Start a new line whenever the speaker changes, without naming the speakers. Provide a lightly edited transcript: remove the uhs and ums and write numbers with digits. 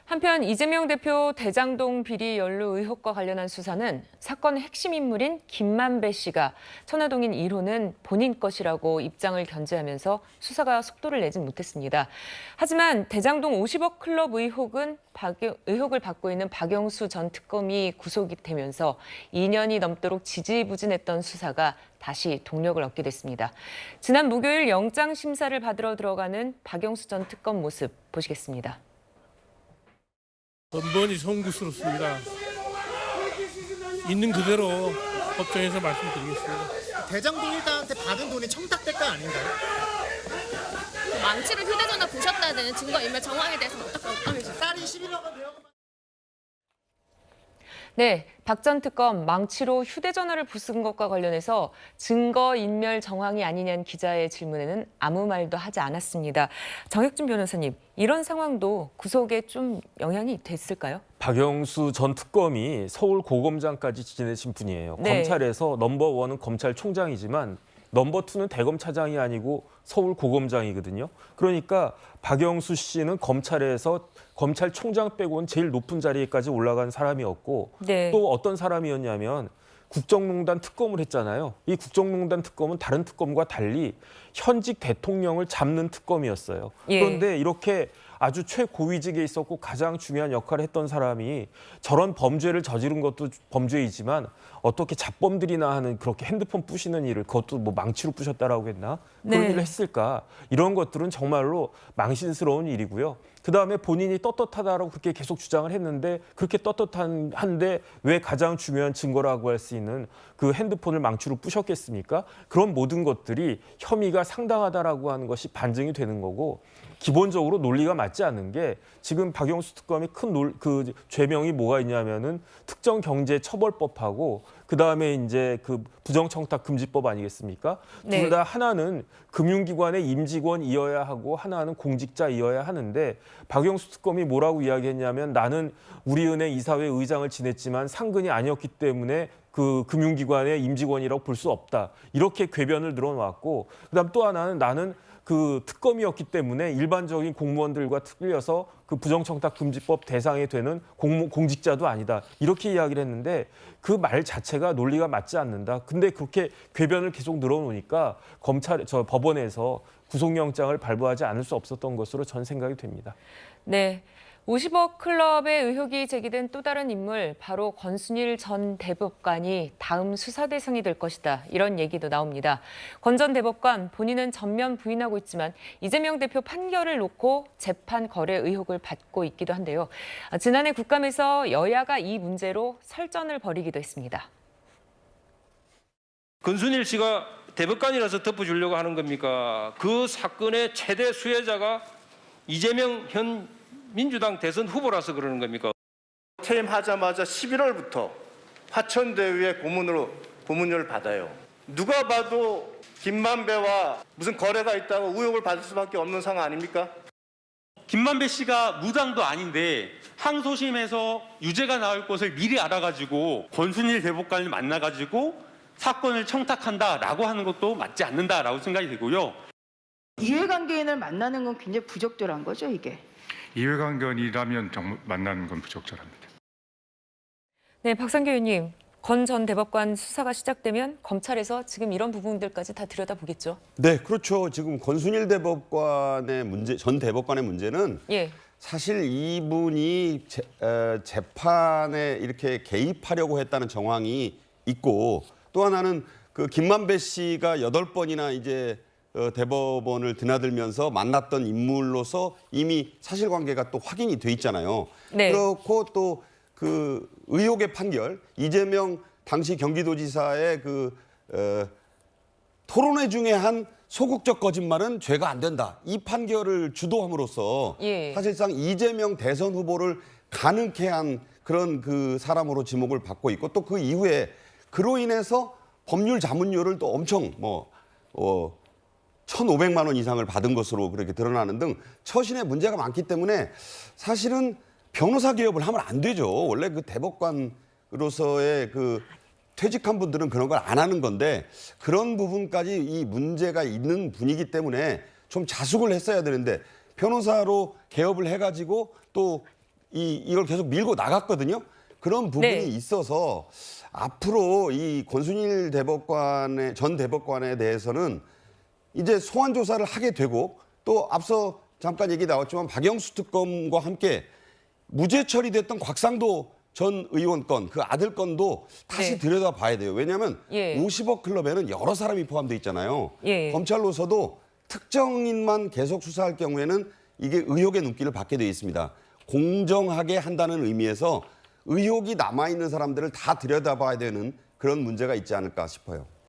한편 이재명 대표 대장동 비리 연루 의혹과 관련한 수사는 사건의 핵심 인물인 김만배 씨가 천화동인 1호는 본인 것이라고 입장을 견제하면서 수사가 속도를 내진 못했습니다. 하지만 대장동 50억 클럽 의혹을 받고 있는 박영수 전 특검이 구속이 되면서 2년이 넘도록 지지부진했던 수사가 다시 동력을 얻게 됐습니다. 지난 목요일 영장 심사를 받으러 들어가는 박영수 전 특검 모습 보시겠습니다.
번번이 송구스럽습니다. 있는 그대로 법정에서 말씀드리겠습니다.
대장동 일당한테 받은 돈이 청탁 대가 아닌가요?
망치로 휴대전화 부셨다는 증거인멸 정황에 대해서는 어떻게 보십니까?
딸이 11억을 내요.
네, 박 전 특검 망치로 휴대전화를 부순 것과 관련해서 증거인멸 정황이 아니냐는 기자의 질문에는 아무 말도 하지 않았습니다. 정혁준 변호사님, 이런 상황도 구속에 좀 영향이 됐을까요?
박영수 전 특검이 서울 고검장까지 지내신 분이에요.
네.
검찰에서 넘버1은 검찰총장이지만 넘버2는 대검차장이 아니고 서울 고검장이거든요. 그러니까 박영수 씨는 검찰에서 검찰총장 빼고는 제일 높은 자리에까지 올라간 사람이었고
네.
또 어떤 사람이었냐면 국정농단 특검을 했잖아요. 이 국정농단 특검은 다른 특검과 달리 현직 대통령을 잡는 특검이었어요.
예.
그런데 이렇게 아주 최고위직에 있었고 가장 중요한 역할을 했던 사람이 저런 범죄를 저지른 것도 범죄이지만 어떻게 잡범들이나 하는 그렇게 핸드폰 부시는 일을 그것도 뭐 망치로 부셨다라고 했나? 그런
네.
일을 했을까? 이런 것들은 정말로 망신스러운 일이고요. 그다음에 본인이 떳떳하다라고 그렇게 계속 주장을 했는데 그렇게 떳떳한데 왜 가장 중요한 증거라고 할 수 있는 그 핸드폰을 망치로 부셨겠습니까? 그런 모든 것들이 혐의가 상당하다라고 하는 것이 반증이 되는 거고 기본적으로 논리가 맞지 않는 게 지금 박영수 특검이 그 죄명이 뭐가 있냐면은 특정경제처벌법하고 그다음에 이제 그 부정청탁금지법 아니겠습니까?
네.
둘 다 하나는 금융기관의 임직원이어야 하고 하나는 공직자이어야 하는데 박영수 특검이 뭐라고 이야기했냐면 나는 우리은행 이사회 의장을 지냈지만 상근이 아니었기 때문에 그 금융기관의 임직원이라고 볼 수 없다. 이렇게 궤변을 늘어놓았고 그다음 또 하나는 나는 그 특검이었기 때문에 일반적인 공무원들과 틀려서 그 부정청탁금지법 대상이 되는 공직자도 아니다. 이렇게 이야기를 했는데 그 말 자체가 논리가 맞지 않는다. 근데 그렇게 궤변을 계속 늘어놓으니까 법원에서 구속영장을 발부하지 않을 수 없었던 것으로 전 생각이 됩니다.
네. 50억 클럽의 의혹이 제기된 또 다른 인물, 바로 권순일 전 대법관이 다음 수사 대상이 될 것이다. 이런 얘기도 나옵니다. 권 전 대법관 본인은 전면 부인하고 있지만 이재명 대표 판결을 놓고 재판 거래 의혹을 받고 있기도 한데요. 지난해 국감에서 여야가 이 문제로 설전을 벌이기도 했습니다.
권순일 씨가 대법관이라서 덮어주려고 하는 겁니까? 그 사건의 최대 수혜자가 이재명 현 민주당 대선 후보라서 그러는 겁니까?
퇴임하자마자 11월부터 화천대유의 고문료를 받아요. 누가 봐도 김만배와 무슨 거래가 있다고 의혹을 받을 수밖에 없는 상황 아닙니까?
김만배 씨가 무당도 아닌데 항소심에서 유죄가 나올 것을 미리 알아가지고 권순일 대법관을 만나가지고 사건을 청탁한다라고 하는 것도 맞지 않는다라고 생각이 되고요.
이해관계인을 만나는 건 굉장히 부적절한 거죠, 이게.
이해관계인이라면 정말 만나는 건 부적절합니다.
네, 박상규 의원님. 권 전 대법관 수사가 시작되면 검찰에서 지금 이런 부분들까지 다 들여다보겠죠?
네, 그렇죠. 지금 권순일 대법관의 문제, 전 대법관의 문제는
예.
사실 이분이 재판에 이렇게 개입하려고 했다는 정황이 있고 또 하나는 그 김만배 씨가 8번이나 이제 대법원을 드나들면서 만났던 인물로서 이미 사실관계가 또 확인이 돼 있잖아요.
네.
그렇고 또 그 의혹의 판결, 이재명 당시 경기도지사의 토론회 중에 한 소극적 거짓말은 죄가 안 된다. 이 판결을 주도함으로써
예.
사실상 이재명 대선 후보를 가능케 한 그런 그 사람으로 지목을 받고 있고 또 그 이후에 그로 인해서 법률 자문료를 또 엄청 1,500만 원 이상을 받은 것으로 그렇게 드러나는 등 처신에 문제가 많기 때문에 사실은 변호사 개업을 하면 안 되죠. 원래 그 대법관으로서의 그 퇴직한 분들은 그런 걸 안 하는 건데 그런 부분까지 이 문제가 있는 분이기 때문에 좀 자숙을 했어야 되는데 변호사로 개업을 해가지고 또 이걸 계속 밀고 나갔거든요. 그런 부분이
네.
있어서 앞으로 이 권순일 전 대법관에 대해서는 이제 소환 조사를 하게 되고 또 앞서 잠깐 얘기 나왔지만 박영수 특검과 함께 무죄 처리됐던 곽상도 전 의원 건, 그 아들 건도 다시
네.
들여다봐야 돼요. 왜냐하면
예.
50억 클럽에는 여러 사람이 포함되어 있잖아요.
예.
검찰로서도 특정인만 계속 수사할 경우에는 이게 의혹의 눈길을 받게 되어 있습니다. 공정하게 한다는 의미에서 의혹이 남아있는 사람들을 다 들여다봐야 되는 그런 문제가 있지 않을까 싶어요.